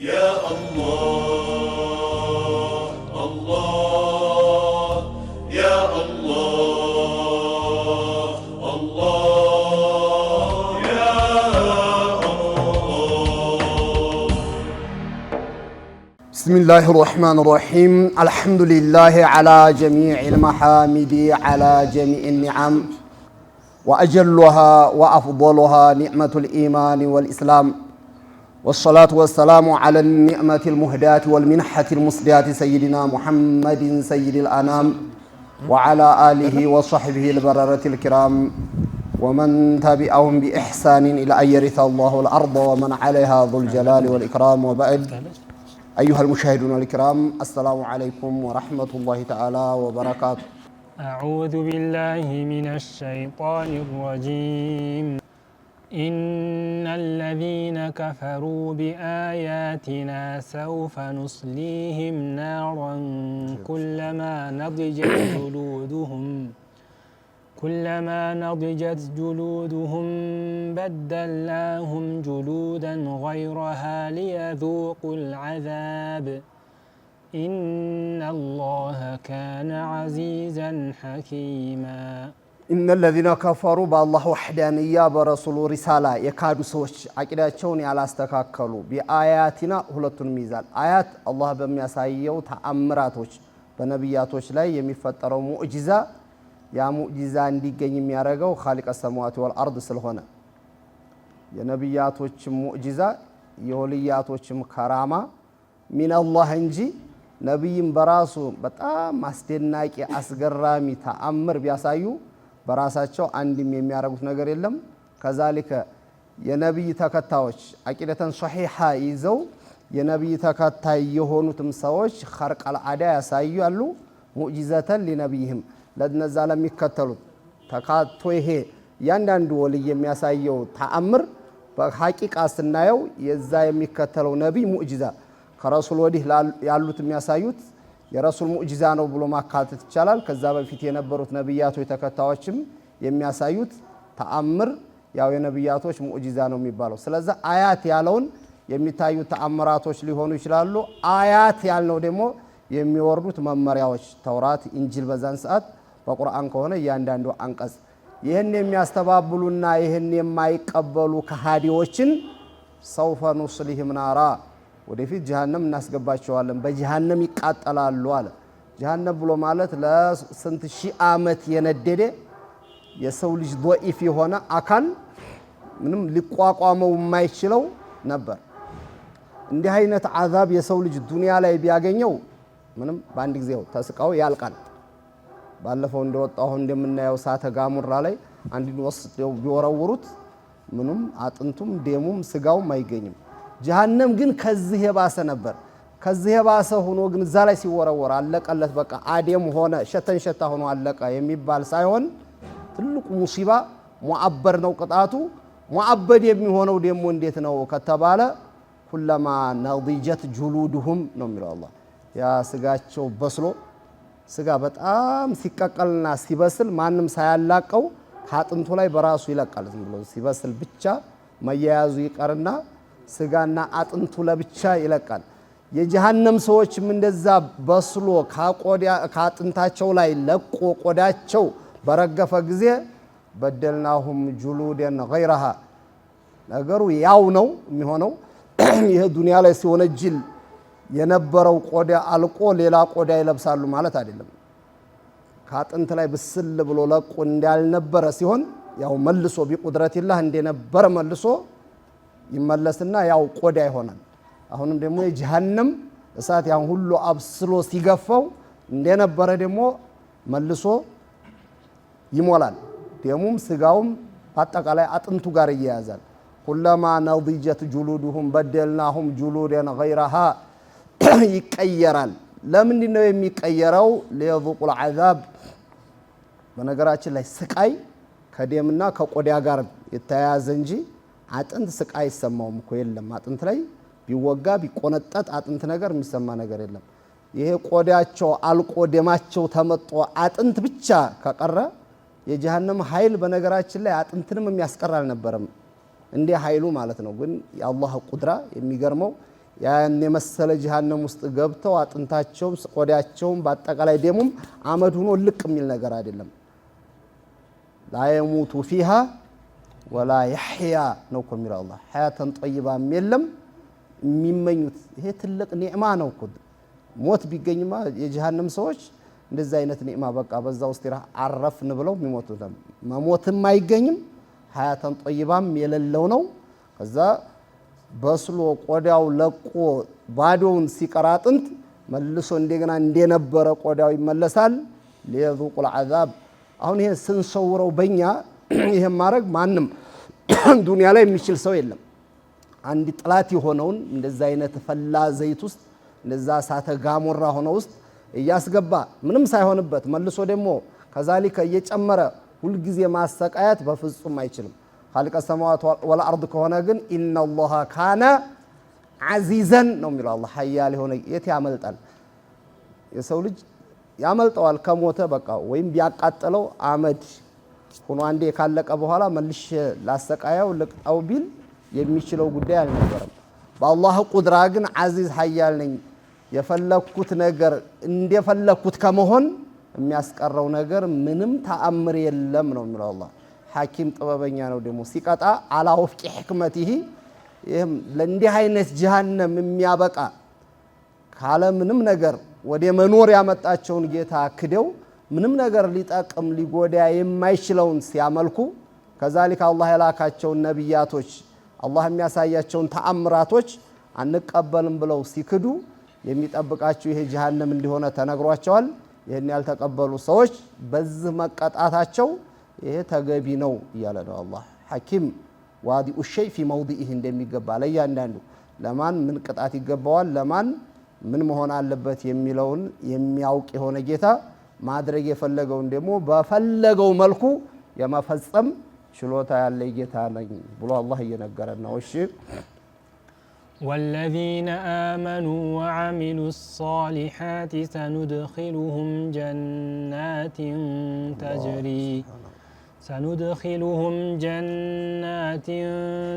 يا الله الله يا الله الله يا الله. بسم الله الرحمن الرحيم. الحمد لله على جميع المحامد على جميع النعم، وأجلها وأفضلها نعمة الإيمان والإسلام، والصلاة والسلام على النعمة المهداة والمنحة المسداة سيدنا محمد سيد الأنام، وعلى آله وصحبه البررة الكرام، ومن تبعهم بإحسان إلى أن يرث الله الأرض ومن عليها ذو الجلال والإكرام. وبعد، أيها المشاهدون الكرام، السلام عليكم ورحمة الله تعالى وبركاته. أعوذ بالله من الشيطان الرجيم. إن الذين كفروا بآياتنا سوف نصليهم نارا كلما نضجت جلودهم بدلناهم جلودا غيرها ليذوقوا العذاب إن الله كان عزيزا حكيما. إن الذين كفروا بالله وحدانية برسول رسالة يكادوا سوش عقيدتهم على استكاكلوا بآياتنا ሁለቱን ሚዛን አያት አላህ በሚያሳየው ተአምራቶች በነቢያቶች ላይ የሚፈጠረው ሙዕጂዛ ያ ሙዕጂዛ እንዲገኝ የሚያደርገው ኻሊቀ ሰማዋት ወልአርድ ስለሆነ የነቢያቶች ሙዕጂዛ የወልያቶችም ከራማ ሚነላህ እንጂ ነብይም በራሱ በጣም አስደናቂ አስገራሚ ተአምር ቢያሳዩ በራሳቸው አንድም የሚያረጉት ነገር የለም። ከዛሊከ የነብይ ተከታዮች አቂደተን ሷሂሃ ይዘው የነብይ ተከታይ የሆኑትም ሰዎች ኸርቀል አዳ ያሳያሉ። ሙዕጂዘተን ለነብይህም ለነዛ ለሚከተሉት ተካቶ ይሄ ያንዳንዱ ወልይ የሚያሳየው ተአምር በሐቂቃ ስናየው የዛ የሚከተለው ነብይ ሙዕጂዛ ከረሱል ወዲህ ያሉት የሚያሳዩት የረሱል ሙዕጂዛ ነው ብሎ ማካተት ይቻላል። ከዛ በፊት የነበሩት ነብያቶች ተከታዮችም የሚያሳዩት ተአምር ያው የነብያቶች ሙዕጂዛ ነው የሚባለው። ስለዚህ አያት ያለውን የሚታዩ ተአምራቶች ሊሆኑ ይችላሉ። አያት ያልነው ደግሞ የሚወርዱት መመሪያዎች ተውራት፣ ኢንጂል በዛን ሰዓት በቁርአን ከሆነ እያንዳንዱ አንቀጽ ይህን የሚያስተባብሉና ይህን የማይቀበሉ ከሃዲዎችን ሰውፈ ኑስሊሂም ናራ ወደፊት ጀሃነም እናስገባቸዋለን፣ በጀሃነም ይቃጠላሉ አለ። ጀሃነም ብሎ ማለት ለስንት ሺህ ዓመት የነደደ የሰው ልጅ ضعيف የሆነ አካል ምንም ሊቋቋመው የማይችለው ነበር። እንዲህ አይነት አዛብ የሰው ልጅ ዱንያ ላይ ቢያገኘው ምንም በአንድ ጊዜው ተስቃው ያልቃል። ባለፈው እንደወጣው እንደምናየው ሳተ ጋሙራ ላይ አንድን ወስደው ቢወረውሩት ምንም አጥንቱም ደሙም ስጋውም አይገኝም። ጀሃነም ግን ከዚህ የባሰ ነበር። ከዚህ የባሰ ሆኖ ግን እዛ ላይ ሲወረወር አለቀለት፣ በቃ አደም ሆነ ሸተን ሸታ ሆኖ አለቀ የሚባል ሳይሆን ትልቁ ሙሲባ ሙአበር ነው ቅጣቱ። ሙአበድ የሚሆነው ደግሞ እንዴት ነው ከተባለ ኩለማ ነضجت جلودهم ነው የሚለው አላህ። ያ ስጋቸው በስሎ ስጋ በጣም ሲቀቀልና ሲበስል ማንም ሳያላቀው ከአጥንቱ ላይ በራሱ ይለቃል። ዝም ብሎ ሲበስል ብቻ መያያዙ ይቀርና ስጋና አጥንቱ ለብቻ ይለቃል። የጀሃነም ሰዎችም እንደዛ በስሎ ከአጥንታቸው ላይ ለቆ ቆዳቸው በረገፈ ጊዜ በደልናሁም ጁሉደን ገይረሃ ነገሩ ያው ነው የሚሆነው። ይሄ ዱንያ ላይ ሲወነጅል የነበረው ቆዳ አልቆ ሌላ ቆዳ ይለብሳሉ ማለት አይደለም። ከአጥንት ላይ ብስል ብሎ ለቆ እንዳልነበረ ሲሆን ያው መልሶ ቢቁድረቲላህ እንደነበረ መልሶ ይመለስና ያው ቆዳ ይሆናል። አሁንም ደግሞ የጀሃነም እሳት ያን ሁሉ አብስሎ ሲገፋው እንደነበረ ደግሞ መልሶ ይሞላል። ደሙም ስጋውም አጠቃላይ አጥንቱ ጋር ይያያዛል። ኩለማ ነضجت جلودهم بدلناهم جلودا غيرها ይቀየራል። ለምንድን ነው የሚቀየረው? ليذوقوا العذاب። በነገራችን ላይ ስቃይ ከደምና ከቆዳ ጋር የተያያዘ እንጂ አጥንት ስቃይ ይሰማውም እኮ የለም። አጥንት ላይ ቢወጋ ቢቆነጠጥ አጥንት ነገር የሚሰማ ነገር የለም። ይሄ ቆዳቸው አልቆ ደማቸው ተመጦ አጥንት ብቻ ከቀረ የጀሃነም ኃይል በነገራችን ላይ አጥንትንም የሚያስቀር አልነበረም እንደ ኃይሉ ማለት ነው። ግን የአላህ ቁድራ የሚገርመው ያን የመሰለ ጀሃነም ውስጥ ገብተው አጥንታቸውም ቆዳቸውም በአጠቃላይ ደሙም አመድ ሆኖ ልቅ የሚል ነገር አይደለም። ላ የሙቱ ፊሃ ወላ የሕያ ነው እኮ የሚለው አላህ። ሐያተን ጠይባም የለም የሚመኙት። ይሄ ትልቅ ኒዕማ ነው እኮ። ሞት ቢገኝማ የጀሃነም ሰዎች እንደዚህ አይነት ኒዕማ በቃ በዛ ውስጥ አረፍን ብለው የሚሞቱት መሞትም አይገኝም። ሐያተን ጠይባም የሌለው ነው። ከዛ በስሎ ቆዳው ለቆ ባዶውን ሲቀር አጥንት መልሶ እንደገና እንደነበረ ቆዳው ይመለሳል። ሊየዙቁል ዐዛብ። አሁን ይሄን ስንሰውረው በእኛ ይሄን ማድረግ ማንም ዱንያ ላይ የሚችል ሰው የለም። አንድ ጥላት የሆነውን እንደዛ አይነት ፈላ ዘይት ውስጥ እንደዛ እሳተ ጋሞራ ሆነ ውስጥ እያስገባ ምንም ሳይሆንበት መልሶ ደግሞ ከዛሊከ እየጨመረ ሁልጊዜ ማሰቃያት በፍጹም አይችልም። ኻሊቀ ሰማዋት ወልአርድ ከሆነ ግን ኢነላሃ ካነ ዐዚዘን ነው የሚለው አላህ። ሀያል የሆነ የት ያመልጣል? የሰው ልጅ ያመልጠዋል ከሞተ በቃ ወይም ቢያቃጥለው አመድ ሆኖ አንዴ ካለቀ በኋላ መልሼ ላሰቃያው ልቅጣው ቢል የሚችለው ጉዳይ አልነበረም። በአላህ ቁድራ ግን ዐዚዝ ሀያል ነኝ የፈለኩት ነገር እንደፈለኩት ከመሆን የሚያስቀረው ነገር ምንም ተአምር የለም ነው የሚለው አላህ። ሐኪም ጥበበኛ ነው ደግሞ ሲቀጣ አላ ወፍቂ ሕክመቲሂ። ይህም ለእንዲህ አይነት ጀሃነም የሚያበቃ ካለ ምንም ነገር ወደ መኖር ያመጣቸውን ጌታ ክደው ምንም ነገር ሊጠቅም ሊጎዳ የማይችለውን ሲያመልኩ ከዛሊክ አላህ የላካቸውን ነቢያቶች አላህ የሚያሳያቸውን ተአምራቶች አንቀበልም ብለው ሲክዱ የሚጠብቃቸው ይሄ ጀሃነም እንደሆነ ተነግሯቸዋል። ይህን ያልተቀበሉ ሰዎች በዚህ መቀጣታቸው ይሄ ተገቢ ነው እያለ ነው አላህ። ሐኪም ዋዲኡ ሸይ ፊ መውዲኢህ እንደሚገባ ለእያንዳንዱ ለማን ምን ቅጣት ይገባዋል፣ ለማን ምን መሆን አለበት የሚለውን የሚያውቅ የሆነ ጌታ ማድረግ የፈለገውን ደግሞ በፈለገው መልኩ የመፈጸም ችሎታ ያለ ጌታ ነኝ ብሎ አላህ እየነገረን ነው። እሺ والذين آمنوا وعملوا الصالحات سندخلهم جنات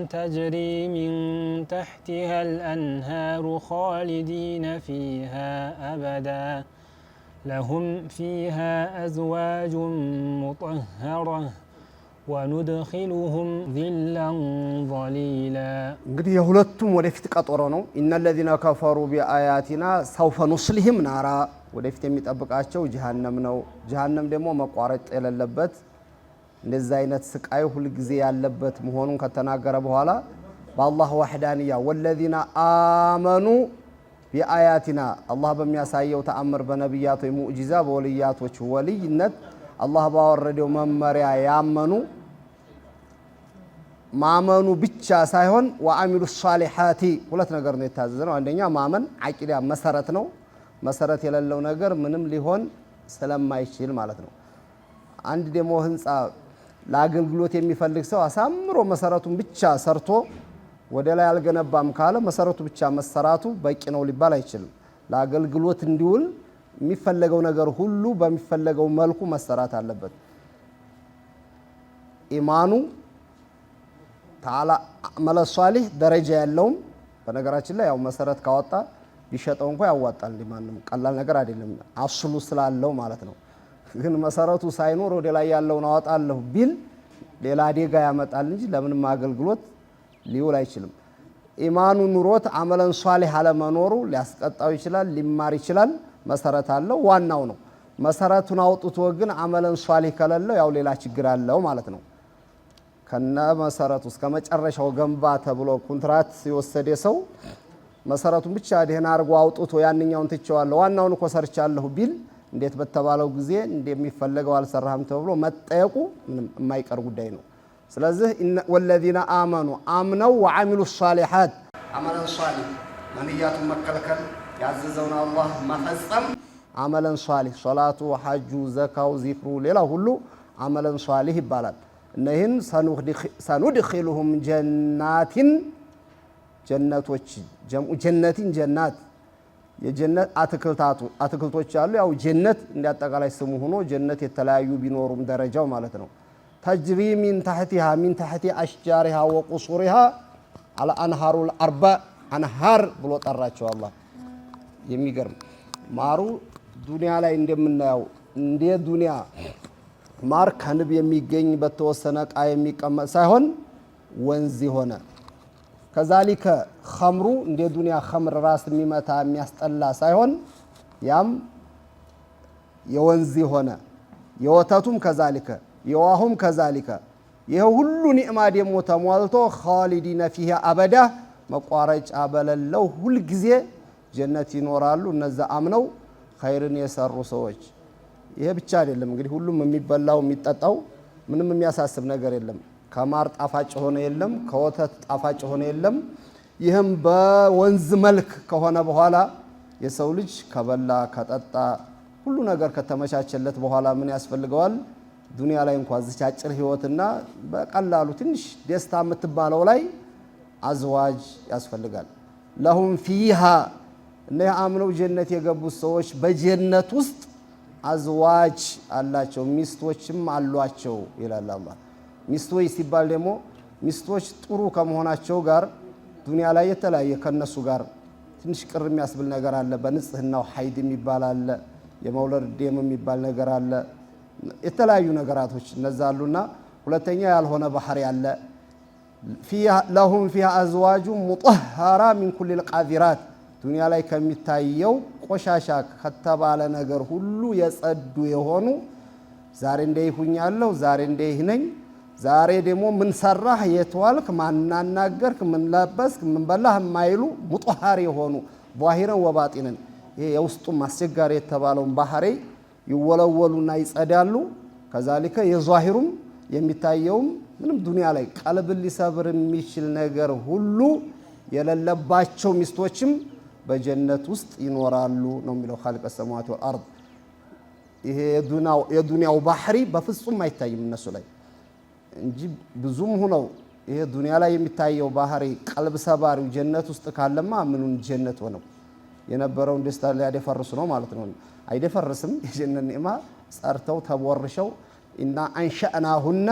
تجري من تحتها الأنهار خالدين فيها أبدا لهم فيها أزواج مطهرة وندخلهم ظلا ظليلا. እንግዲህ የሁለቱም ወደፊት ቀጠሮ ነው። إن الذين كفروا بآياتنا سوف نصلهم نارا ወደፊት የሚጠብቃቸው ጀሃነም ነው። ጀሃነም ደግሞ መቋረጥ የሌለበት እንደዚህ አይነት ስቃይ ሁሉ ጊዜ ያለበት መሆኑን ከተናገረ በኋላ በአላህ ወህዳንያ والذين آمنوا بآياتنا አላህ በሚያሳየው ተአምር በነብያቱ ሙዕጂዛ በወልያቶች ወልይነት አላህ ባወረደው መመሪያ ያመኑ ማመኑ ብቻ ሳይሆን ወአሚሉ ሷሊሃቲ ሁለት ነገር ነው የታዘዘው። አንደኛ ማመን አቂዳ መሰረት ነው። መሰረት የሌለው ነገር ምንም ሊሆን ስለማይችል ማለት ነው። አንድ ደግሞ ህንጻ ለአገልግሎት የሚፈልግ ሰው አሳምሮ መሰረቱን ብቻ ሰርቶ ወደ ላይ አልገነባም ካለ መሰረቱ ብቻ መሰራቱ በቂ ነው ሊባል አይችልም። ለአገልግሎት እንዲውል የሚፈለገው ነገር ሁሉ በሚፈለገው መልኩ መሰራት አለበት። ኢማኑ ተዓላ አመለ ሷሊህ ደረጃ ያለውም በነገራችን ላይ ያው መሰረት ካወጣ ቢሸጠው እንኳን ያዋጣል። ማንም ቀላል ነገር አይደለም አስሉ ስላለው ማለት ነው። ግን መሰረቱ ሳይኖር ወደ ላይ ያለውን አወጣለሁ ቢል ሌላ አደጋ ያመጣል እንጂ ለምንም አገልግሎት ሊውል አይችልም። ኢማኑ ኑሮት አመለን ሷሊህ አለመኖሩ ሊያስቀጣው ይችላል፣ ሊማር ይችላል። መሰረት አለው ዋናው ነው። መሰረቱን አውጥቶ ግን አመለን ሷሊህ ከሌለው ያው ሌላ ችግር አለው ማለት ነው። ከነ መሰረቱ እስከ መጨረሻው ገንባ ተብሎ ኮንትራት የወሰደ ሰው መሰረቱን ብቻ ደህና አርጎ አውጥቶ ያንኛውን ትቼዋለሁ ዋናውን እኮ ሰርቻለሁ ቢል እንዴት በተባለው ጊዜ እንደሚፈለገው አልሰራህም ተብሎ መጠየቁ ምንም የማይቀር ጉዳይ ነው። ስለዚህ ወለዚነ አመኑ አምነው ወአሚሉ ሷሊሃት አመለን ሷሊህ መንያቱን መከልከል ያዘዘውን አላህ መፈጸም አመለን ሷሊህ ሶላቱ፣ ሐጁ፣ ዘካው፣ ዚክሩ ሌላ ሁሉ አመለን ሷሊህ ይባላል። እነዚህን ሰኑድኺሉሁም ጀናቲን ጀነቶች ጀምኡ ጀነቲን ጀናት የጀነት አትክልቶች አሉ። ያው ጀነት እንዲያጠቃላይ ስሙ ሆኖ ጀነት የተለያዩ ቢኖሩም ደረጃው ማለት ነው። ተጅሪ ሚን ተሕቲሃ ሚን ተሕቲ አሽጃሪሃ ወቁሱሪሃ አልአንሃሩል አርባ አንሃር ብሎ ጠራቸው አላህ። የሚገርም ማሩ ዱንያ ላይ እንደምናየው እንደ ዱንያ ማር ከንብ የሚገኝ በተወሰነ ዕቃ የሚቀመጥ ሳይሆን ወንዝ የሆነ ከዛሊከ ኸምሩ እንደ ዱንያ ኸምር ራስ የሚመታ የሚያስጠላ ሳይሆን ያም የወንዝ የሆነ የወተቱም ከዛሊከ የዋሁም ከዛሊከ ይሄ ሁሉ ኒዕማ ደግሞ ተሟልቶ ኻሊዲነ ፊሃ አበዳ መቋረጫ በሌለው ሁል ጊዜ ጀነት ይኖራሉ። እነዛ አምነው ኸይርን የሰሩ ሰዎች። ይሄ ብቻ አይደለም እንግዲህ ሁሉም የሚበላው የሚጠጣው ምንም የሚያሳስብ ነገር የለም። ከማር ጣፋጭ ሆነ የለም፣ ከወተት ጣፋጭ ሆነ የለም። ይህም በወንዝ መልክ ከሆነ በኋላ የሰው ልጅ ከበላ ከጠጣ ሁሉ ነገር ከተመቻቸለት በኋላ ምን ያስፈልገዋል? ዱንያ ላይ እንኳን እዚች አጭር ህይወትና በቀላሉ ትንሽ ደስታ የምትባለው ላይ አዝዋጅ ያስፈልጋል። ለሁም ፊሃ እነ አምነው ጀነት የገቡት ሰዎች በጀነት ውስጥ አዝዋጅ አላቸው፣ ሚስቶችም አሏቸው ይላል አላህ። ሚስቶች ሲባል ደግሞ ሚስቶች ጥሩ ከመሆናቸው ጋር ዱንያ ላይ የተለያየ ከነሱ ጋር ትንሽ ቅር የሚያስብል ነገር አለ። በንጽህናው ሐይድ የሚባል አለ፣ የመውለድ ደም የሚባል ነገር አለ፣ የተለያዩ ነገራቶች እነዛ አሉና ሁለተኛ ያልሆነ ባህሪ አለ። ለሁም ፊሃ አዝዋጁ ሙጠሃራ ሚን ኩሊል ቃዚራት ዱንያ ላይ ከሚታየው ቆሻሻ ከተባለ ነገር ሁሉ የጸዱ የሆኑ ዛሬ እንዲህ ሁኛለሁ፣ ዛሬ እንዲህ ነኝ፣ ዛሬ ደግሞ ምን ሰራህ፣ የት ዋልክ፣ ማናናገርክ፣ ምን ለበስክ፣ ምን በላህ የማይሉ ሙጠሃር የሆኑ ዛሂረን ወባጢንን ይሄ የውስጡም አስቸጋሪ የተባለውን ባህሪ ይወለወሉና ይጸዳሉ። ከዛሊከ የዛሂሩም የሚታየውም ምንም ዱንያ ላይ ቀልብን ሊሰብር የሚችል ነገር ሁሉ የሌለባቸው ሚስቶችም በጀነት ውስጥ ይኖራሉ ነው የሚለው ኻሊቀ ሰማዋት ወልአርድ። ይሄ የዱንያው ባህሪ በፍጹም አይታይም እነሱ ላይ እንጂ ብዙም ሆነው ይሄ ዱንያ ላይ የሚታየው ባህሪ ቀልብ ሰባሪው ጀነት ውስጥ ካለማ ምኑን ጀነት ሆነው የነበረውን ደስታ ሊያደፈርሱ ነው ማለት ነው። አይደፈርስም። የጀነት ኒዕማ ጸርተው ተቦርሸው እና አንሻአናሁነ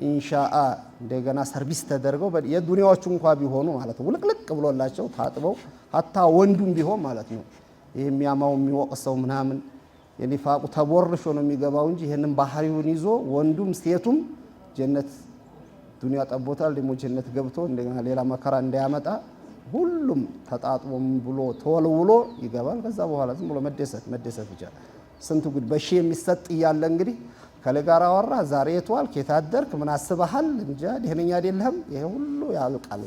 ኢንሻአ እንደገና ሰርቪስ ተደርገው የዱንያዎቹ እንኳን ቢሆኑ ማለት ነው ውልቅልቅ ብሎላቸው ታጥበው ሀታ ወንዱም ቢሆን ማለት ነው ይሄ የሚያማው የሚወቅሰው ምናምን የኒፋቁ ተቦርሾ ነው የሚገባው እንጂ ይሄንን ባህሪውን ይዞ ወንዱም ሴቱም ጀነት ዱንያ ጠቦታል ደግሞ ጀነት ገብቶ እንደገና ሌላ መከራ እንዳያመጣ ሁሉም ተጣጥቦም ብሎ ተወልውሎ ይገባል። ከዛ በኋላ ዝም ብሎ መደሰት ይቻላል። ስንት ጉድ በሺ የሚሰጥ እያለ እንግዲህ ከለጋራ ወራ ዛሬ የቷል ከታደርክ ምን አስበሃል እንጃ ደህነኛ አይደለም ይሄ ሁሉ ያልቃል።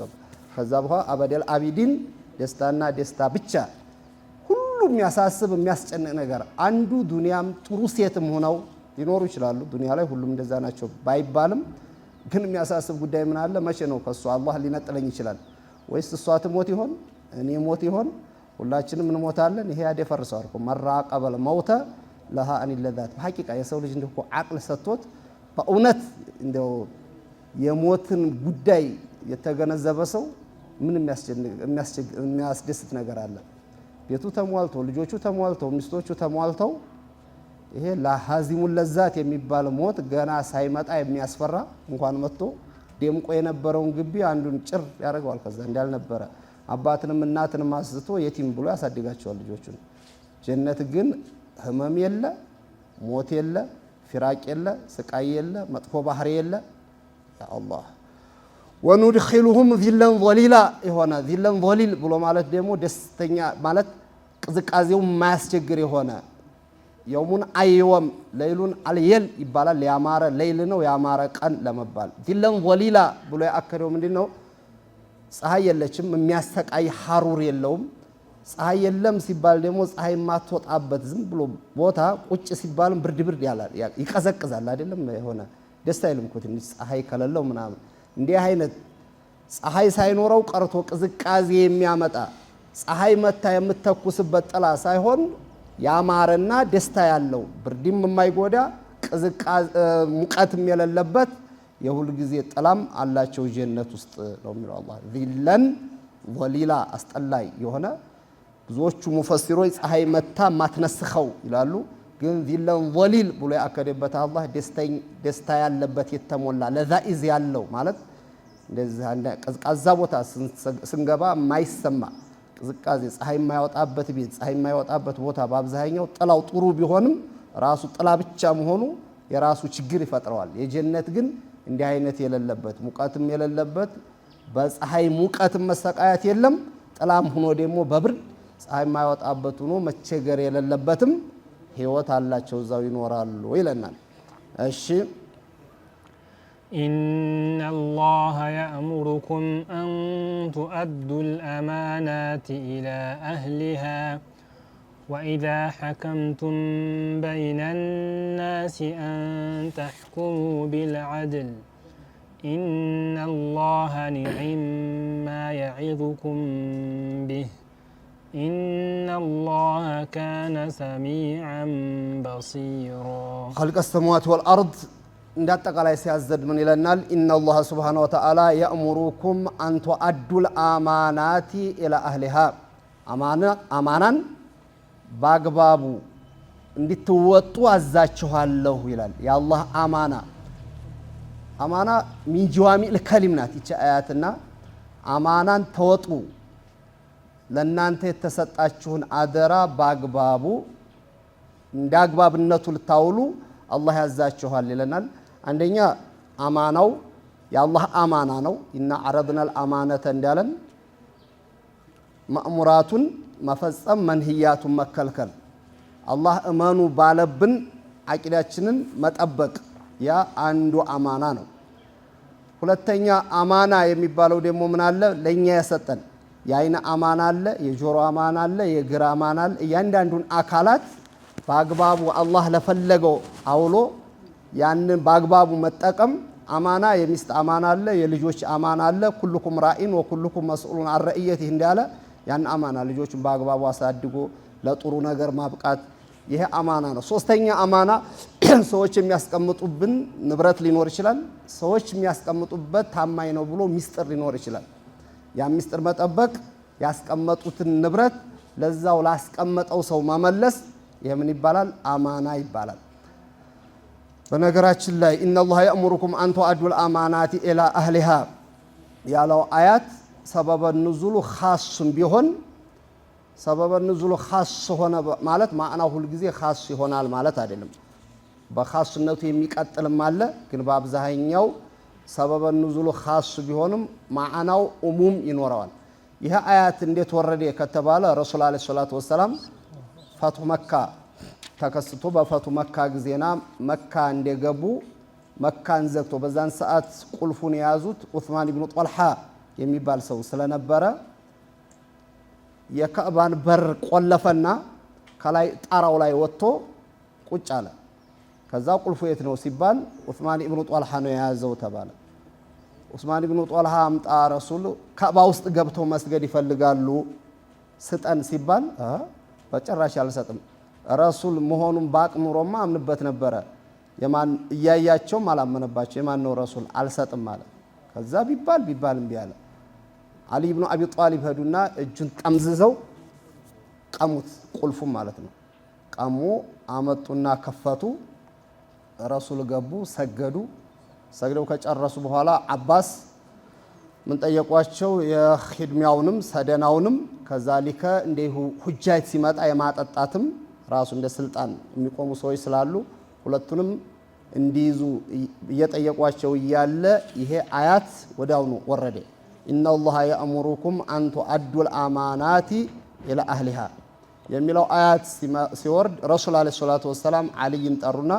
ከዛ በኋላ አበደል አቢዲን ደስታና ደስታ ብቻ። ሁሉም የሚያሳስብ የሚያስጨንቅ ነገር አንዱ ዱንያም ጥሩ ሴትም ሆነው ሊኖሩ ይችላሉ። ዱንያ ላይ ሁሉም እንደዛ ናቸው ባይባልም ግን የሚያሳስብ ጉዳይ ምን አለ? መቼ ነው ከሱ አላህ ሊነጥለኝ ይችላል? ወይስ እሷ ትሞት ይሆን እኔ ሞት ይሆን? ሁላችንም እንሞታለን። ይሄ ያደፈርሰዋል እኮ መራቀበል መውተ ለሃ አን ለዛት በሐቂቃ የሰው ልጅ እንደው አቅል ሰጥቶት በእውነት እንደው የሞትን ጉዳይ የተገነዘበ ሰው ምን የሚያስደስት ነገር አለ? ቤቱ ተሟልቶ ልጆቹ ተሟልተው ሚስቶቹ ተሟልተው ይሄ ለሃዚሙል ለዛት የሚባል ሞት ገና ሳይመጣ የሚያስፈራ እንኳን መጥቶ ደምቆ የነበረውን ግቢ አንዱን ጭር ያደርገዋል። ከዛ እንዳልነበረ አባትንም እናትንም አስቶ የቲም ብሎ ያሳድጋቸዋል ልጆቹን። ጀነት ግን ህመም የለ፣ ሞት የለ፣ ፊራቅ የለ፣ ስቃይ የለ፣ መጥፎ ባህሪ የለ። ያ አላህ ወኑድኺሉሁም ዚለን ዘሊላ የሆነ ዚለን ዘሊል ብሎ ማለት ደግሞ ደስተኛ ማለት ቅዝቃዜው የማያስቸግር የሆነ የውሙን አይወም ለይሉን አልየል ይባላል። ያማረ ለይል ነው ያማረ ቀን ለመባል ዚለን ዘሊላ ብሎ ያከረው ምንድነው? ፀሐይ የለችም፣ የሚያስተቃይ ሐሩር የለውም። ፀሐይ የለም ሲባል ደግሞ ፀሐይ ማትወጣበት ዝም ብሎ ቦታ ቁጭ ሲባልም ብርድ ያላል ይቀዘቅዛል አይደለም? የሆነ ደስ አይልም እኮ ትንሽ ፀሐይ ከሌለው ምናምን። እንዲህ አይነት ፀሐይ ሳይኖረው ቀርቶ ቅዝቃዜ የሚያመጣ ፀሐይ መታ የምትተኩስበት ጥላ ሳይሆን ያማረና ደስታ ያለው ብርድም የማይጎዳ ሙቀትም የሌለበት የሁል ጊዜ ጥላም አላቸው ጀነት ውስጥ ነው የሚለው አላህ። ዚለን ወሊላ አስጠላይ የሆነ ብዙዎቹ ሙፈሲሮች ፀሐይ መታ ማትነስኸው ይላሉ። ግን ዚለን ወሊል ብሎ ያከደበት አላህ ደስታ ያለበት የተሞላ ለዛኢዝ ያለው ማለት እንደዚህ ቀዝቃዛ ቦታ ስንገባ የማይሰማ ቅዝቃዜ ፀሐይ የማይወጣበት ቤት ፀሐይ የማይወጣበት ቦታ በአብዛኛው ጥላው ጥሩ ቢሆንም ራሱ ጥላ ብቻ መሆኑ የራሱ ችግር ይፈጥረዋል። የጀነት ግን እንዲህ አይነት የሌለበት ሙቀትም የሌለበት በፀሐይ ሙቀትም መሰቃየት የለም ጥላም ሆኖ ደግሞ በብርድ ፀሐይ የማይወጣበት ሆኖ መቸገር የሌለበትም ህይወት አላቸው እዛው ይኖራሉ ይለናል። እሺ إن الله يأمركم أن تؤدوا الأمانات إلى أهلها وإذا حكمتم بين الناس أن تحكموا بالعدل إن الله نعم ما يعظكم به إن الله كان سميعا بصيرا خلق السماوات والأرض እንዳጠቃላይ ሲያዘድ ምን ይለናል? ኢነላህ ሱብሓነሁ ወተዓላ የእሙሩኩም አን ቱአዱል አማናቲ ኢላ አህሊሃ አማናን በአግባቡ እንድትወጡ አዛችኋለሁ ይላል። የአላህ አማና ሚን ጀዋሚዕል ከሊም ናት ይቺ አያትና አማናን ተወጡ ለናንተ የተሰጣችሁን አደራ በአግባቡ እንዳግባብነቱ ልታውሉ አላህ ያዛችኋል ይለናል። አንደኛ አማናው የአላህ አማና ነው። ኢና አረድናል አማነተ እንዳለን ማእሙራቱን መፈጸም መንህያቱን መከልከል አላህ እመኑ ባለብን አቂዳችንን መጠበቅ ያ አንዱ አማና ነው። ሁለተኛ አማና የሚባለው ደግሞ ምን አለ? ለኛ የሰጠን የአይን አማና አለ፣ የጆሮ አማና አለ፣ የእግር አማና አለ። እያንዳንዱን አካላት በአግባቡ አላህ ለፈለገው አውሎ ያንን በአግባቡ መጠቀም አማና። የሚስት አማና አለ፣ የልጆች አማና አለ። ኩልኩም ራኢን ወኩልኩም መስኡሉን አን ረኢየቲህ እንዳለ ያን አማና ልጆችን በአግባቡ አሳድጎ ለጥሩ ነገር ማብቃት ይሄ አማና ነው። ሶስተኛ አማና ሰዎች የሚያስቀምጡብን ንብረት ሊኖር ይችላል። ሰዎች የሚያስቀምጡበት ታማኝ ነው ብሎ ሚስጥር ሊኖር ይችላል። ያ ሚስጥር መጠበቅ፣ ያስቀመጡትን ንብረት ለዛው ላስቀመጠው ሰው መመለስ ይሄ ምን ይባላል? አማና ይባላል። በነገራችን ላይ ኢነላህ የእሙሩኩም አን ቱአዱል አማናቲ ኢላ አህሊሃ ያለው አያት ሰበበ ንዙሉ ኻስም ቢሆን ሰበበ ንዙሉ ኻስ ሆነ ማለት ማዕናው ሁሉ ጊዜ ኻስ ይሆናል ማለት አይደለም። በኻስነቱ የሚቀጥልም አለ። ግን በአብዛኛው ሰበበ ንዙሉ ኻስ ቢሆንም ማዕናው ኡሙም ይኖረዋል። ይሄ አያት እንዴት ወረደ ከተባለ ረሱል አለይሂ ሰላቱ ወሰላም ፈትሁ መካ ተከስቶ በፈቱ መካ ጊዜና መካ እንደገቡ መካን ዘግቶ በዛን ሰዓት ቁልፉን የያዙት ዑስማን ኢብኑ ጦልሃ የሚባል ሰው ስለነበረ የካዕባን በር ቆለፈና ከላይ ጣራው ላይ ወጥቶ ቁጭ አለ። ከዛ ቁልፉ የት ነው ሲባል ዑስማን ኢብኑ ጦልሃ ነው የያዘው ተባለ። ዑስማን ኢብኑ ጦልሃ አምጣ ረሱል ካዕባ ውስጥ ገብተው መስገድ ይፈልጋሉ ስጠን ሲባል በጭራሽ አልሰጥም ረሱል መሆኑን ባቅ ኑሮማ አምንበት ነበረ። የማን እያያቸው አላመነባቸው የማን ነው ረሱል አልሰጥም ማለት። ከዛ ቢባል እምቢ አለ። አሊ ኢብኑ አቢ ጧሊብ ሄዱና እጁን ጠምዝዘው ቀሙት፣ ቁልፉም ማለት ነው። ቀሙ አመጡና ከፈቱ። ረሱል ገቡ፣ ሰገዱ። ሰግደው ከጨረሱ በኋላ አባስ ምን ጠየቋቸው? የኺድሚያውንም ሰደናውንም ከዛሊከ እንዲሁ ሁጃጅ ሲመጣ የማጠጣትም ራሱ እንደ ስልጣን የሚቆሙ ሰዎች ስላሉ ሁለቱንም እንዲይዙ እየጠየቋቸው እያለ ይሄ አያት ወዳውኑ ወረደ። ኢነላህ የእሙሩኩም አን ቱአዱል አማናቲ ኢላ አህሊሃ የሚለው አያት ሲወርድ ረሱል አለይሂ ሰላቱ ወሰላም አልይን ጠሩና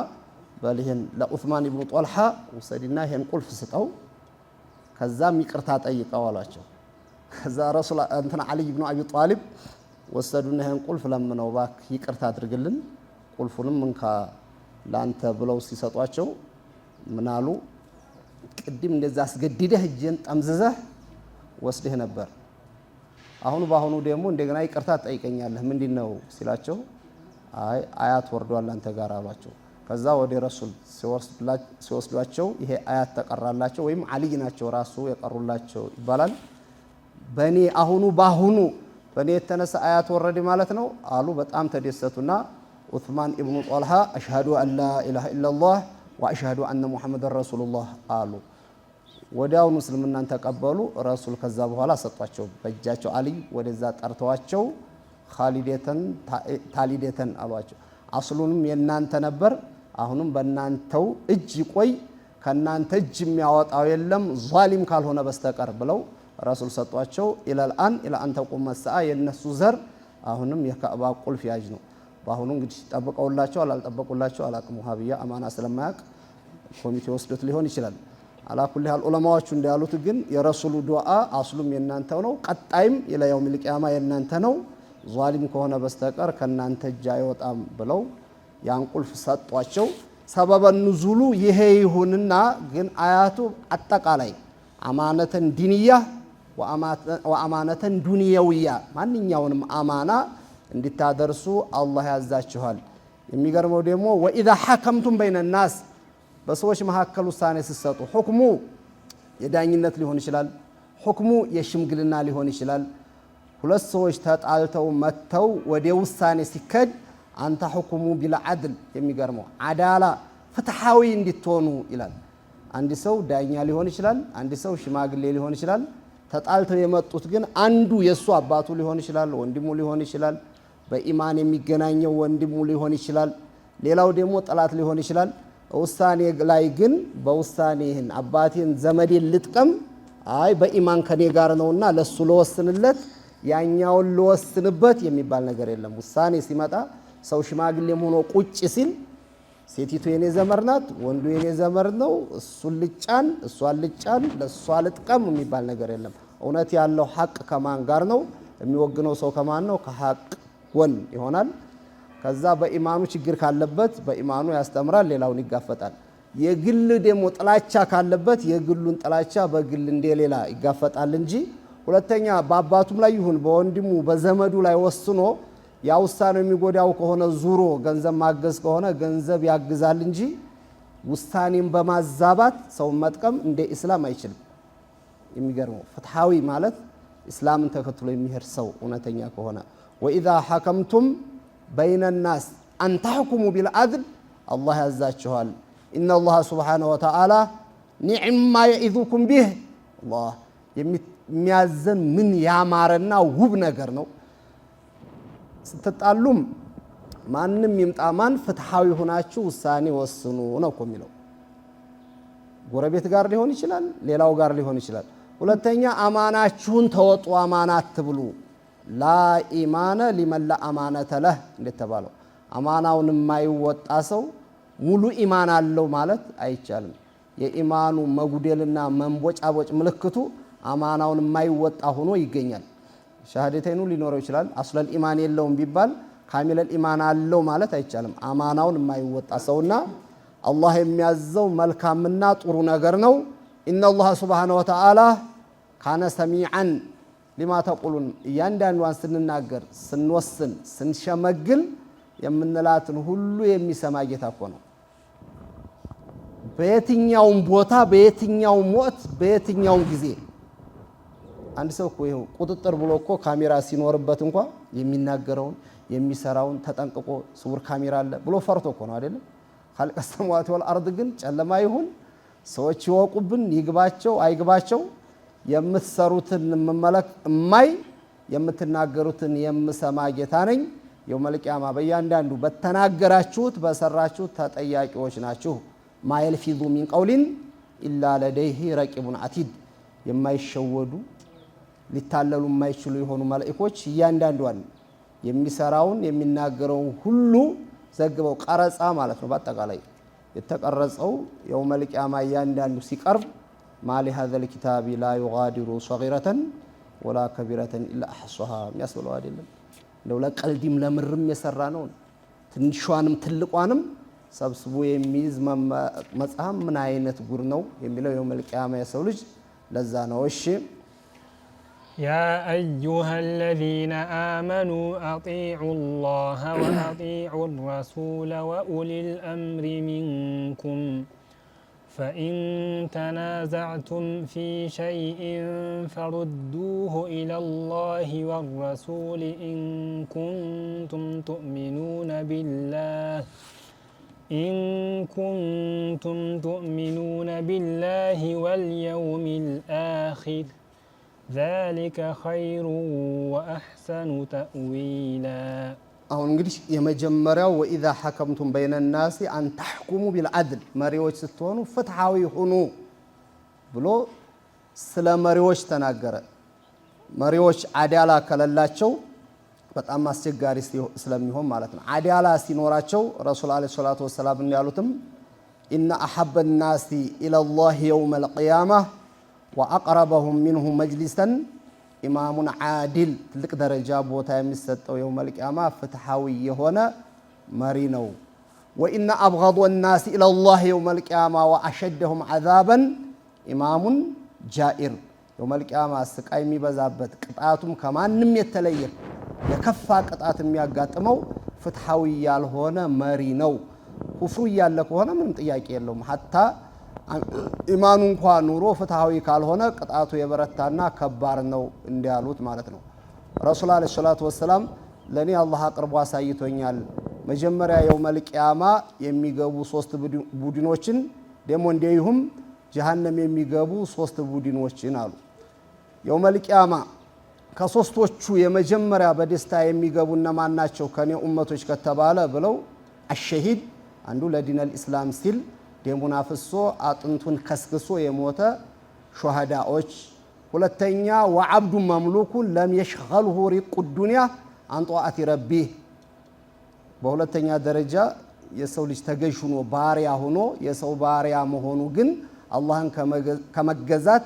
በልህን ለዑስማን ኢብኑ ጦልሃ ውሰድና ይሄን ቁልፍ ስጠው ከዛም ይቅርታ ጠይቀው አሏቸው። ከዛ ረሱል እንትና አሊ ኢብኑ አቢ ጧሊብ ወሰዱና ይሄን ቁልፍ ለምነው እባክህ ይቅርታ አድርግልን ቁልፉንም እንካ ላንተ ብለው ሲሰጧቸው ምናሉ? ቅድም እንደዛ አስገድደህ እጄን ጠምዝዘህ ወስደህ ነበር፣ በአሁኑ ደግሞ እንደገና ይቅርታ ትጠይቀኛለህ ምንድነው ሲላቸው፣ አይ አያት ወርዷል አንተ ጋር አሏቸው። ከዛ ወደ ረሱል ሲወስዷቸው ይሄ አያት ተቀራላቸው ወይም አልይ ናቸው ራሱ የቀሩላቸው ይባላል። በኔ በአሁኑ በኔ የተነሳ አያት ወረደ ማለት ነው አሉ። በጣም ተደሰቱና ዑስማን ኢብኑ ጦልሃ አሽሀዱ አን ላ ኢላሃ ኢለላህ ወአሽሀዱ አነ ሙሐመደን ረሱሉላህ አሉ። ወዲያውኑ እስልምናን ተቀበሉ። ረሱል ከዛ በኋላ ሰጧቸው በእጃቸው። አሊ ወደዛ ጠርተዋቸው ታሊደተን አሏቸው። አስሉንም የናንተ ነበር፣ አሁንም በእናንተው እጅ ቆይ፣ ከናንተ እጅ የሚያወጣው የለም ዛሊም ካልሆነ በስተቀር ብለው ረሱል ሰጧቸው። ኢለልአን ኢለአን ተቁመ ሰዓ የነሱ ዘር አሁንም የካዕባ ቁልፍ ያጅ ነው። በአሁኑ እንግዲህ ጠብቀውላቸው አላልጠበቁላቸው አላቅም። ውሃብያ አማና ስለማያቅ ኮሚቴ ወስዶት ሊሆን ይችላል። አላኩል ያህል ዑለማዎቹ እንዳሉት ግን የረሱሉ ዱዓ አስሉም የናንተው ነው፣ ቀጣይም ኢላ የውሚል ቂያማ የናንተ ነው፣ ዛሊም ከሆነ በስተቀር ከናንተ እጅ አይወጣም ብለው ያን ቁልፍ ሰጧቸው። ሰበበ ኑዙሉ ይሄ ይሁንና ግን አያቱ አጠቃላይ አማነተን ዲንያ ወአማነተን ዱንያውያ ማንኛውንም አማና እንድታደርሱ አላህ ያዛችኋል። የሚገርመው ደግሞ ወኢዛ ሐከምቱም በይነ ናስ በሰዎች መካከል ውሳኔ ስትሰጡ፣ ሁክሙ የዳኝነት ሊሆን ይችላል፣ ሁክሙ የሽምግልና ሊሆን ይችላል። ሁለት ሰዎች ተጣልተው መተው ወደ ውሳኔ ሲከድ አንተ ሁክሙ ቢልዓድል የሚገርመው አዳላ ፍትሐዊ እንድትሆኑ ይላል። አንድ ሰው ዳኛ ሊሆን ይችላል፣ አንድ ሰው ሽማግሌ ሊሆን ይችላል። ተጣልተው የመጡት ግን አንዱ የሱ አባቱ ሊሆን ይችላል፣ ወንድሙ ሊሆን ይችላል፣ በኢማን የሚገናኘው ወንድሙ ሊሆን ይችላል፣ ሌላው ደግሞ ጠላት ሊሆን ይችላል። ውሳኔ ላይ ግን በውሳኔህን አባቴን ዘመዴን ልጥቀም፣ አይ በኢማን ከኔ ጋር ነውና ለሱ ለወስንለት ያኛውን ለወስንበት የሚባል ነገር የለም። ውሳኔ ሲመጣ ሰው ሽማግሌም ሆኖ ቁጭ ሲል ሴቲቱ የኔ ዘመር ናት፣ ወንዱ የኔ ዘመር ነው፣ እሱን ልጫን እሷን ልጫን ለሷ ልጥቀም የሚባል ነገር የለም። እውነት ያለው ሐቅ ከማን ጋር ነው? የሚወግነው ሰው ከማን ነው? ከሐቅ ጎን ይሆናል። ከዛ በኢማኑ ችግር ካለበት በኢማኑ ያስተምራል፣ ሌላውን ይጋፈጣል። የግል ደግሞ ጥላቻ ካለበት የግሉን ጥላቻ በግል እንደሌላ ይጋፈጣል እንጂ ሁለተኛ በአባቱም ላይ ይሁን በወንድሙ በዘመዱ ላይ ወስኖ ያ ውሳኔው የሚጎዳው ከሆነ ዙሮ ገንዘብ ማገዝ ከሆነ ገንዘብ ያግዛል እንጂ ውሳኔን በማዛባት ሰውን መጥቀም እንደ ኢስላም አይችልም። የሚገርመው ፍትሐዊ ማለት ኢስላምን ተከትሎ የሚሄድ ሰው እውነተኛ ከሆነ ወኢዛ ሐከምቱም በይነ ናስ አን ተሕኩሙ ቢልዓድል አላህ ያዛችኋል። ኢነላህ ሱብሓነሁ ወተዓላ ኒዕማ የኢዙኩም ቢህ አላህ የሚያዘን ምን ያማረና ውብ ነገር ነው። ስትጣሉም ማንም ይምጣ ማን ፍትሐዊ ሆናችሁ ውሳኔ ወስኑ ነው እኮ የሚለው። ጎረቤት ጋር ሊሆን ይችላል፣ ሌላው ጋር ሊሆን ይችላል። ሁለተኛ አማናችሁን ተወጡ፣ አማና አትብሉ። ላ ኢማነ ሊመን ላ አማነተ ለህ እንደተባለው አማናውን የማይወጣ ሰው ሙሉ ኢማን አለው ማለት አይቻልም። የኢማኑ መጉደልና መንቦጫቦጭ ምልክቱ አማናውን የማይወጣ ሆኖ ይገኛል። ሻሃደተይኑ ሊኖረው ይችላል፣ አስለል ኢማን የለውም ቢባል ካሚለል ኢማን አለው ማለት አይቻልም። አማናውን የማይወጣ ሰውና አላህ የሚያዘው መልካምና ጥሩ ነገር ነው። ኢነላህ ሱብሓነሁ ወተዓላ ካነ ሰሚዐን ሊማ ተቁሉን እያንዳንዷን ስንናገር ስንወስን ስንሸመግል የምንላትን ሁሉ የሚሰማ ጌታ እኮ ነው። በየትኛውም ቦታ በየትኛውም ወቅት በየትኛውም ጊዜ አንድ ሰው እኮ ይኸው ቁጥጥር ብሎ እኮ ካሜራ ሲኖርበት እንኳ የሚናገረውን የሚሰራውን ተጠንቅቆ ስውር ካሜራ አለ ብሎ ፈርቶ እኮ ነው አይደለም። ኸልቀ ሰማዋት ወልአርድ ግን ጨለማ ይሁን ሰዎች ይወቁብን ይግባቸው አይግባቸው የምትሰሩትን እማይ የምትናገሩትን የምሰማ ጌታ ነኝ። የውመል ቂያማ በእያንዳንዱ በተናገራችሁት በሰራችሁት ተጠያቂዎች ናችሁ። ማ የልፊዙ ሚን ቀውሊን ኢላ ለደይሂ ረቂቡን አቲድ የማይሸወዱ ሊታለሉ የማይችሉ የሆኑ መላእክቶች እያንዳንዷን የሚሰራውን የሚናገረውን ሁሉ ዘግበው ቀረጻ ማለት ነው። በአጠቃላይ የተቀረጸው የውመል ቂያማ እያንዳንዱ ሲቀርብ ማሊ ሀዘል ኪታቢ ላ ዩጋዲሩ ሰጊረተን ወላ ከቢረተን ኢላ አሕሷሃ የሚያስብለው አይደለም። እንደው ለቀልዲም ለምርም የሰራ ነው። ትንሿንም ትልቋንም ሰብስቦ የሚይዝ መጽሐፍ ምን አይነት ጉር ነው የሚለው የውመል ቂያማ የሰው ልጅ ለዛ ነው። እሺ يا أيها الذين آمنوا أطيعوا الله وأطيعوا الرسول وأولي الأمر منكم فإن تنازعتم في شيء فردوه إلى الله والرسول إن كنتم تؤمنون بالله إن كنتم تؤمنون بالله واليوم الآخر ذلك خير وأحسن تأويلا አሁን እንግዲህ የመጀመሪያው ወኢዛ ሐከምቱም በይነ الناس አን ተሕኩሙ ቢልዓድል መሪዎች ስትሆኑ ፍትሃዊ ሁኑ ብሎ ስለ መሪዎች ተናገረ። መሪዎች አዳላ ከሌላቸው በጣም አስቸጋሪ ስለሚሆን ማለት ነው። አዳላ ሲኖራቸው ረሱል አለይሂ ሰላቱ ወሰለም እንዳሉትም ኢነ አሐበ الناس ኢላ الله يوم القيامة وأقربهم منه مجلسا ኢማሙን ዓዲል ትልቅ ደረጃ ቦታ የሚሰጠው የውመል ቂያማ ፍትሃዊ የሆነ መሪ ነው። ወኢነ አብገዱ الناس ኢላ الله يوم القيامة وأشدهم عذابا ኢማሙን ጃኢር የውመል ቂያማ ስቃይ የሚበዛበት ቅጣቱም ከማንም የተለየ የከፋ ቅጣት የሚያጋጥመው ፍትሃዊ ያልሆነ መሪ ነው። ኩፍሩ ያለ ከሆነ ምንም ጥያቄ የለውም። ሐታ ኢማኑ እንኳን ኑሮ ፍትሃዊ ካልሆነ ቅጣቱ የበረታና ከባድ ነው እንዲያሉት ማለት ነው። ረሱል አለይሂ ሰላቱ ወሰለም ለኔ አላህ አቅርቦ አሳይቶኛል። መጀመሪያ የውመል ቂያማ የሚገቡ 3 ቡድኖችን ደሞ እንደይሁም ጀሃነም የሚገቡ 3 ቡድኖችን አሉ። የውመል ቂያማ ከሶስቶቹ የመጀመሪያ በደስታ የሚገቡና ማናቸው ከኔ ኡመቶች ከተባለ ብለው አሸሂድ አንዱ ለዲነል ኢስላም ሲል ደሙን አፍሶ አጥንቱን ከስክሶ የሞተ ሹሃዳዎች፣ ሁለተኛ ወዓብዱ መምሉኩን ለም የሽገልሁ ሪቁ ዱንያ አን ጧአቲ ረቢህ በሁለተኛ ደረጃ የሰው ልጅ ተገዥ ሆኖ ባሪያ ሆኖ የሰው ባሪያ መሆኑ ግን አላህን ከመገዛት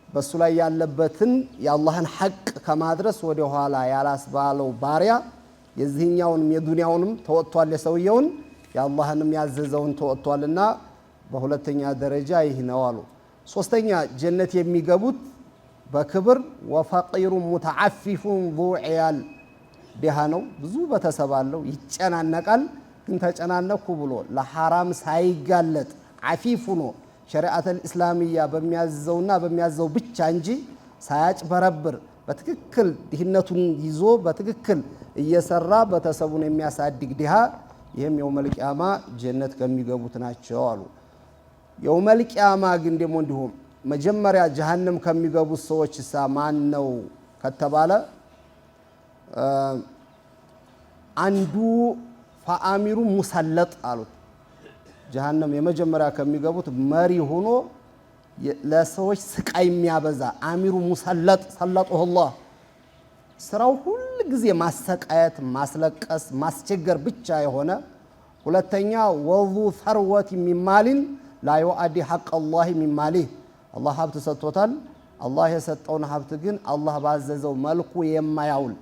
በሱ ላይ ያለበትን የአላህን ሐቅ ከማድረስ ወደ ኋላ ያላስባለው ባሪያ የዚህኛውንም የዱንያውንም ተወጥቷል የሰውየውን የአላህንም ያዘዘውን ተወጥቷልና በሁለተኛ ደረጃ ይህ ነው አሉ። ሶስተኛ ጀነት የሚገቡት በክብር ወፈቂሩ ሙተዓፊፉን ዙዕያል ደሃ ነው፣ ብዙ ቤተሰብ አለው፣ ይጨናነቃል። ግን ተጨናነኩ ብሎ ለሐራም ሳይጋለጥ ዓፊፍ ሆኖ ሸሪዓተል ኢስላሚያ በሚያዘውና በሚያዘው ብቻ እንጂ ሳያጭበረብር በትክክል ድህነቱን ይዞ በትክክል እየሰራ ቤተሰቡን የሚያሳድግ ድሃ ይህም የውመል ቂያማ ጀነት ከሚገቡት ናቸው አሉ። የውመል ቂያማ ግን ደግሞ እንዲሁም መጀመሪያ ጀሃነም ከሚገቡት ሰዎች ማን ነው ከተባለ አንዱ ፈአሚሩ ሙሰለጥ አሉት። ጀሃነም የመጀመሪያ ከሚገቡት መሪ ሆኖ ለሰዎች ስቃይ የሚያበዛ አሚሩ ሙሰለጥ ሰለጠሁ አላህ ስራው ሁሉ ጊዜ ማሰቃየት፣ ማስለቀስ፣ ማስቸገር ብቻ የሆነ ሁለተኛ ወዙ ሰርወት ሚማሊን ላ ዩአዲ ሐቅ አላህ ሚማሊህ አላህ ሀብት ሰጥቶታል። አላህ የሰጠውን ሀብት ግን አላህ ባዘዘው መልኩ የማያውል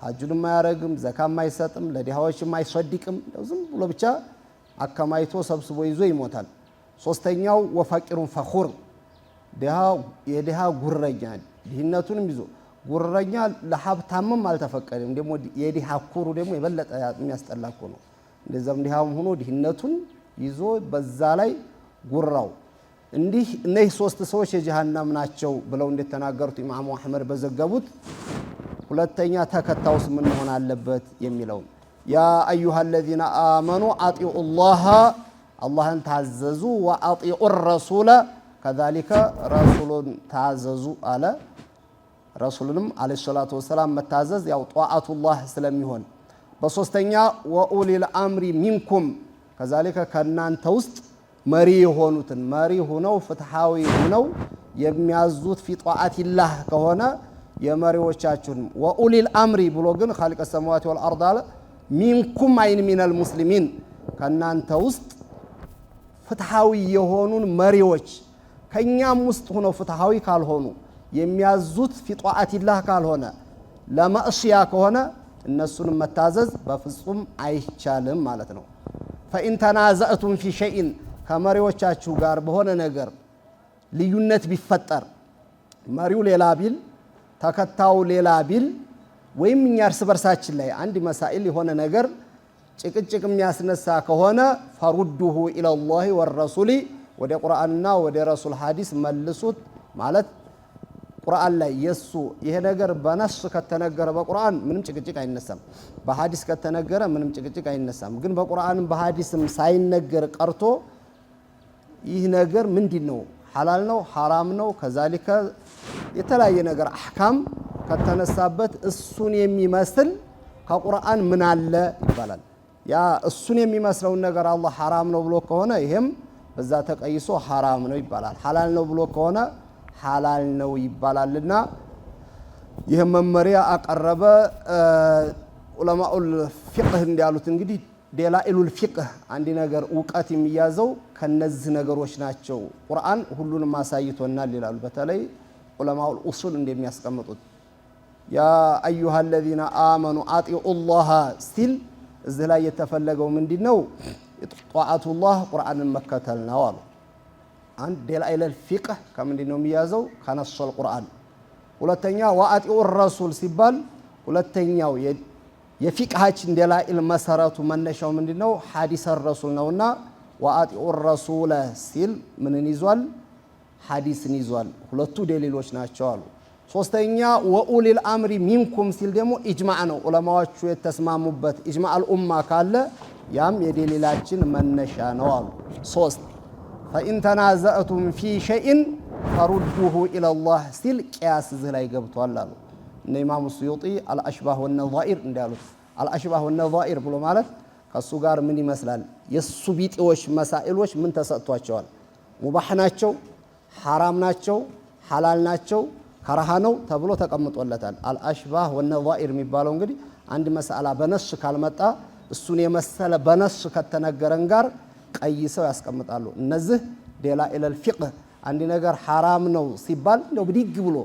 ሐጁን የማያረግም፣ ዘካም አይሰጥም፣ ለድሃዎችም አይሰድቅም፣ ዝም ብሎ ብቻ አከማይቶ ሰብስቦ ይዞ ይሞታል። ሶስተኛው ወፈቂሩን ፈኹር የድሃ ጉረኛ ድህነቱንም ይዞ ጉረኛ ለሀብታምም አልተፈቀደም። ደግሞ የድሃ ኩሩ ደግሞ የበለጠ የሚያስጠላ እኮ ነው። እንደዛም ድሃም ሆኖ ድህነቱን ይዞ በዛ ላይ ጉራው እንዲህ እነዚህ 3 ሰዎች የጀሃነም ናቸው ብለው እንደተናገሩት ኢማሙ አህመድ በዘገቡት ሁለተኛ ተከታውስ ምን መሆን አለበት የሚለው ያ አዩሃ الذين آمنوا اطيعوا الله አላህን ታዘዙ ወአጢኡ الرسول كذلك ረሱሉን ታዘዙ አለ። ረሱልንም አለይሂ ሰላቱ ወሰላም መታዘዝ ያው ጧአቱላህ ስለሚሆን በሶስተኛ ወኡሊል አምሪ ሚንኩም كذلك ከናንተ ውስጥ መሪ የሆኑትን መሪ ሆነው ፍትሃዊ ሆነው የሚያዙት ፊ ጧአቲላህ ከሆነ የመሪዎቻችሁን ወኡሊል አምሪ ብሎ ግን ኻሊቀ ሰማዋት ወልአርድ አለ ሚንኩም አይን ሚነል ሙስሊሚን ከናንተ ውስጥ ፍትሃዊ የሆኑን መሪዎች ከኛም ውስጥ ሆነው ፍትሃዊ ካልሆኑ የሚያዙት ፊ ጧአቲላህ ካልሆነ ለማእሲያ ከሆነ እነሱንም መታዘዝ በፍጹም አይቻልም ማለት ነው። ፈኢን ተናዘእቱም ፊ ሸይን ከመሪዎቻችሁ ጋር በሆነ ነገር ልዩነት ቢፈጠር መሪው ሌላ ቢል ተከታው ሌላ ቢል ወይም እኛ እርስ በርሳችን ላይ አንድ መሳኢል የሆነ ነገር ጭቅጭቅ የሚያስነሳ ከሆነ ፈሩዱሁ ኢለላሂ ወረሱሊ ወደ ቁርአንና ወደ ረሱል ሐዲስ መልሱት ማለት ቁርአን ላይ የሱ ይሄ ነገር በነስ ከተነገረ በቁርአን ምንም ጭቅጭቅ አይነሳም። በሐዲስ ከተነገረ ምንም ጭቅጭቅ አይነሳም። ግን በቁርአንም በሐዲስም ሳይነገር ቀርቶ ይህ ነገር ምንድነው ሐላል ነው ሐራም ነው ከዛሊከ የተለያየ ነገር አህካም ከተነሳበት እሱን የሚመስል ከቁርአን ምን አለ ይባላል። ያ እሱን የሚመስለው ነገር አላህ ሐራም ነው ብሎ ከሆነ ይሄም በዛ ተቀይሶ ሐራም ነው ይባላል። ሐላል ነው ብሎ ከሆነ ሐላል ነው ይባላልና ይሄ መመሪያ አቀረበ። ዑለማኡል ፊቅህ እንዲያሉት እንግዲህ ደላኢሉል ፊቅህ አንድ ነገር ዕውቀት የሚያዘው ከነዚህ ነገሮች ናቸው። ቁርአን ሁሉንም አሳይቶናል ይላሉ። በተለይ ዑለማኡል ኡሱል እንደሚያስቀምጡት ያ አዩሃ الذين آمنوا اطيعوا الله ሲል እዚህ ላይ የተፈለገው ምንድነው? ጧዓቱላህ ቁርአንን መከተል ነው አሉ። አንድ ደላኢሉል ፊቅህ ከምንድነው የሚያዘው? ከነሱል ቁርአን። ሁለተኛ ወአጢኡ ረሱል ሲባል ሁለተኛው የፊቅሃችን ደላኢል መሰረቱ መነሻው ምንድነው? ሐዲስ ረሱል ነውና ወአጢኡ ረሱለ ሲል ምንን ይዟል? ሐዲስን ይዟል። ሁለቱ ደሊሎች ናቸው አሉ። ሶስተኛ ወኡሊል አምሪ ሚንኩም ሲል ደግሞ ኢጅማዕ ነው። ዑለማዎቹ የተስማሙበት ኢጅማዕ ኡማ ካለ ያም የደሊላችን መነሻ ነው አሉ። ሶስት ፈኢን ተናዘእቱም ፊ ሸይን ፈሩዱሁ ኢለላህ ሲል ቂያስ እዚህ ላይ ገብቷል አሉ። እነ ኢማሙ ሱዩጢ አልአሽባህ ወነዛኢር እንዳሉት አልአሽባህ ወነዛኢር ብሎ ማለት ከሱ ጋር ምን ይመስላል? የሱ ቢጤዎች መሳኢሎች ምን ተሰጥቷቸዋል? ሙባህ ናቸው፣ ሐራም ናቸው፣ ሐላል ናቸው፣ ከረሃ ነው ተብሎ ተቀምጦለታል። አልአሽባህ ወነዛኢር የሚባለው እንግዲህ አንድ መስአላ በነስ ካልመጣ እሱን የመሰለ በነስ ከተነገረን ጋር ቀይሰው ያስቀምጣሉ። እነዚህ ደላኢሉል ፊቅህ አንድ ነገር ሐራም ነው ሲባል እንደው ብድግ ብሎ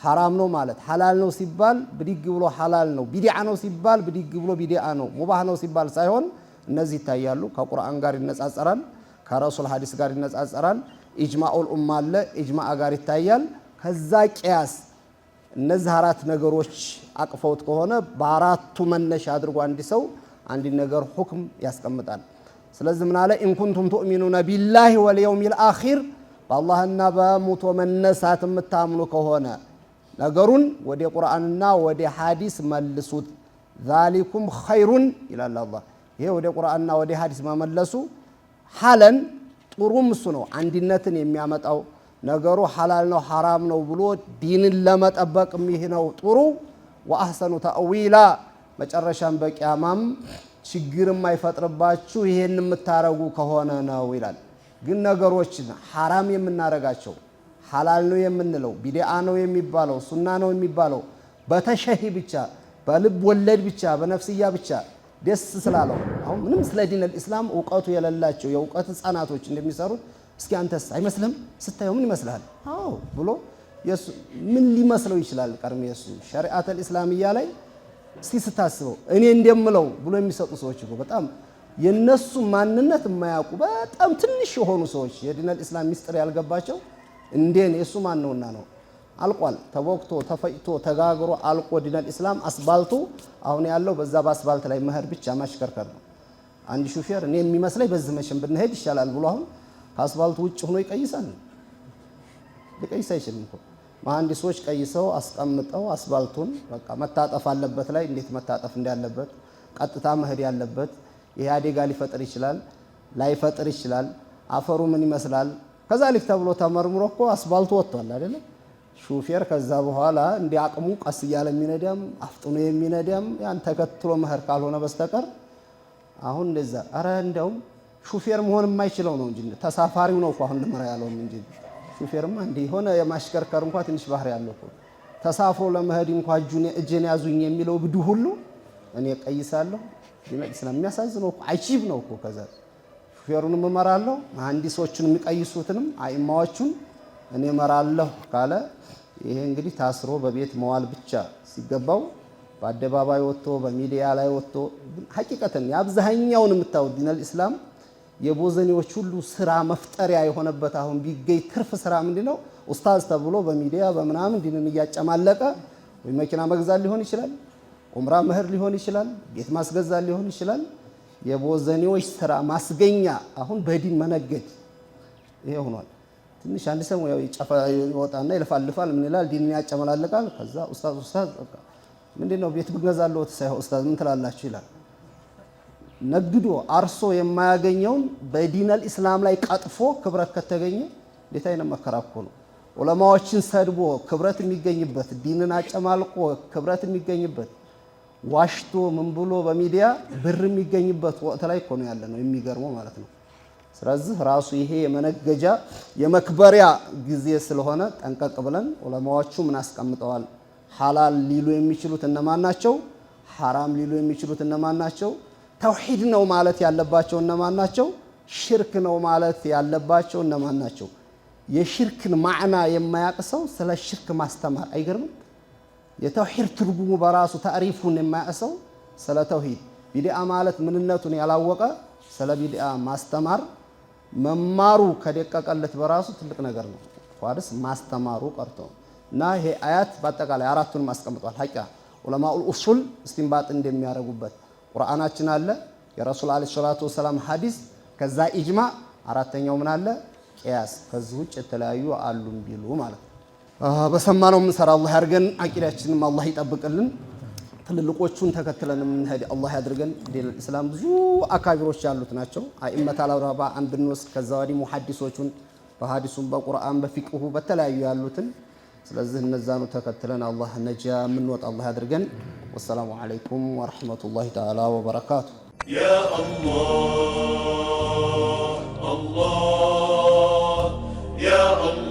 ሐራም ነው ማለት፣ ሐላል ነው ሲባል ብድግ ብሎ ሐላል ነው፣ ቢድዓ ነው ሲባል ብድግ ብሎ ቢድዓ ነው፣ ሙባህ ነው ሲባል ሳይሆን እነዚህ ይታያሉ። ከቁርአን ጋር ይነጻጸራል፣ ከረሱል ሐዲስ ጋር ይነጻጸራል፣ ኢጅማኡል ኡማ አለ ኢጅማዕ ጋር ይታያል። ከዛ ቂያስ እነዚህ አራት ነገሮች አቅፈውት ከሆነ በአራቱ መነሻ አድርጎ አንድ ሰው አንድ ነገር ሁክም ያስቀምጣል። ስለዚህ ምን አለ? ኢን ኩንቱም ቱእሚኑነ ቢላሂ ወልየውሚል አኺር በአላህና በሞቶ መነሳት የምታምኑ ከሆነ ነገሩን ወደ ቁርአንና ወደ ሐዲስ መልሱት። ዛሊኩም ኸይሩን ይላል አላህ። ይሄ ወደ ቁርአንና ወደ ሐዲስ መመለሱ ሐለን ጥሩም እሱ ነው፣ አንድነትን የሚያመጣው ነገሩ ሐላል ነው ሐራም ነው ብሎ ዲንን ለመጠበቅም ይህ ነው ጥሩ። ወአህሰኑ ተእዊላ መጨረሻም በቂያማም ችግርም አይፈጥርባችሁ ይሄን የምታረጉ ከሆነ ነው ይላል። ግን ነገሮችን ሐራም የምናረጋቸው ሐላል ነው የምንለው ቢድዓ ነው የሚባለው ሱና ነው የሚባለው በተሸሂ ብቻ በልብ ወለድ ብቻ በነፍስያ ብቻ ደስ ስላለው አሁን ምንም ስለ ዲነል ኢስላም ዕውቀቱ የሌላቸው የዕውቀት ህፃናቶች እንደሚሰሩት እስኪ አንተስ አይመስልም ስታየው ምን ይመስልሃል? አዎ ብሎ ምን ሊመስለው ይችላል? ቀርሜ የሱ ሸሪዓተል ኢስላሚያ ላይ እስቲ ስታስበው እኔ እንደምለው ብሎ የሚሰጡ ሰዎች እኮ በጣም የነሱ ማንነት የማያውቁ በጣም ትንሽ የሆኑ ሰዎች የዲነል ኢስላም ሚስጥር ያልገባቸው እንዴን የሱ ማን ነውና ነው አልቋል። ተቦክቶ ተፈጭቶ ተጋግሮ አልቆ ዲነል ኢስላም አስባልቱ አሁን ያለው በዛ በአስባልት ላይ መሄድ ብቻ ማሽከርከር ነው። አንድ ሹፌር እኔ የሚመስለኝ በዚህ መቼም ብንሄድ ይሻላል ብሎ አሁን ከአስባልቱ ውጭ ሆኖ ይቀይሳል? ሊቀይስ አይችልም እኮ። መሐንዲሶች ቀይሰው አስቀምጠው አስባልቱን በቃ መታጠፍ አለበት ላይ እንዴት መታጠፍ እንዳለበት ቀጥታ መሄድ ያለበት ይሄ አደጋ ሊፈጥር ይችላል ላይፈጥር ይችላል። አፈሩ ምን ይመስላል ከዛ ሊፍ ተብሎ ተመርምሮ እኮ አስባልቱ ወጥቷል አይደለ? ሹፌር ከዛ በኋላ እንደ አቅሙ ቀስ እያለ የሚነዳም አፍጥኖ የሚነዳም ያን ተከትሎ መሄድ ካልሆነ በስተቀር አሁን እንደዛ አረ እንደውም ሹፌር መሆን የማይችለው ነው እንጂ ተሳፋሪው ነው እኮ አሁን ልመራ ያለው እንጂ ሹፌርማ እንደ ሆነ የማሽከርከር እንኳን ትንሽ ባህሪ ያለው እኮ ተሳፍሮ ለመሄድ እንኳን እጄን ያዙኝ የሚለው ብዱ ሁሉ እኔ ቀይሳለሁ። ዲነል ኢስላም የሚያሳዝነው እኮ አጂብ ነው እኮ። ከዛ ሹፌሩንም እመራለሁ መሐንዲሶቹን የሚቀይሱትንም አይማዎቹን እኔ እመራለሁ ካለ ይሄ እንግዲህ ታስሮ በቤት መዋል ብቻ ሲገባው በአደባባይ ወጥቶ በሚዲያ ላይ ወጥቶ ሐቂቀተን የአብዛኛውን የምታዩት ዲነል ኢስላም የቦዘኔዎች ሁሉ ስራ መፍጠሪያ የሆነበት አሁን ቢገኝ ትርፍ ስራ ምንድነው? ኡስታዝ ተብሎ በሚዲያ በምናምን ዲንን እያጨማለቀ ወይ መኪና መግዛት ሊሆን ይችላል፣ ኡምራ መህር ሊሆን ይችላል፣ ቤት ማስገዛት ሊሆን ይችላል። የቦዘኔዎች ስራ ማስገኛ አሁን በዲን መነገድ ይሄ ሆኗል። ትንሽ አንድ ሰው ያው ይወጣና ይለፋልፋል ምን ይላል ዲንን ያጨመላልቃል ከዛ ኡስታዝ በቃ ምንድነው ቤት ብገዛለው ተሳይ ኡስታዝ ምን ትላላችሁ ይላል ነግዶ አርሶ የማያገኘውን በዲነል ኢስላም ላይ ቀጥፎ ክብረት ከተገኘ ለታይነ መከራኮ ነው ዑለማዎችን ሰድቦ ክብረት የሚገኝበት ዲንን አጨማልቆ ክብረት የሚገኝበት ዋሽቶ ምን ብሎ በሚዲያ ብር የሚገኝበት ወቅት ላይ እኮ ነው ያለ ነው የሚገርመው ማለት ነው ስለዚህ ራሱ ይሄ የመነገጃ የመክበሪያ ጊዜ ስለሆነ ጠንቀቅ ብለን ዑለማዎቹ ምን አስቀምጠዋል ሐላል ሊሉ የሚችሉት እነማን ናቸው ሐራም ሊሉ የሚችሉት እነማን ናቸው ተውሂድ ነው ማለት ያለባቸው እነማን ናቸው ሽርክ ነው ማለት ያለባቸው እነማን ናቸው የሽርክን ማዕና የማያቅሰው ስለ ሽርክ ማስተማር አይገርምም የተውሂድ ትርጉሙ በራሱ ታሪፉን የማያቅሰው ስለ ተውሂድ ቢድዓ ማለት ምንነቱን ያላወቀ ስለ ቢድዓ ማስተማር መማሩ ከደቀቀለት በራሱ ትልቅ ነገር ነው ቋድስ ማስተማሩ ቀርቶ እና ይሄ አያት በአጠቃላይ አራቱን ማስቀምጧል ሐቂቃ ዑለማኡል ኡሱል እስቲንባጥ እንደሚያረጉበት ቁርአናችን አለ የረሱል አለይሂ ሰላቱ ወሰለም ሐዲስ ከዛ ኢጅማ አራተኛው ምን አለ ቂያስ ከዚህ ውጭ የተለያዩ አሉን ቢሉ ማለት በሰማነው ምን ሰራ አላህ ያርገን አቂዳችንም አላህ ይጠብቅልን ትልልቆቹን ተከትለን እንሄድ አላህ ያድርገን ዲን እስላም ብዙ አካቢሮች ያሉት ናቸው አኢመተ አልአርባ አንድ ብንወስድ ከዛ ወዲህ ሙሐዲሶቹን በሐዲሱም በቁርአን በፊቅሁ በተለያዩ ያሉትን ስለዚህ እነዛኑ ተከትለን አላህ ነጃ ምንወጣ አላህ ያድርገን ወሰላሙ አለይኩም ወራህመቱላሂ ተዓላ ወበረካቱ يا الله الله يا الله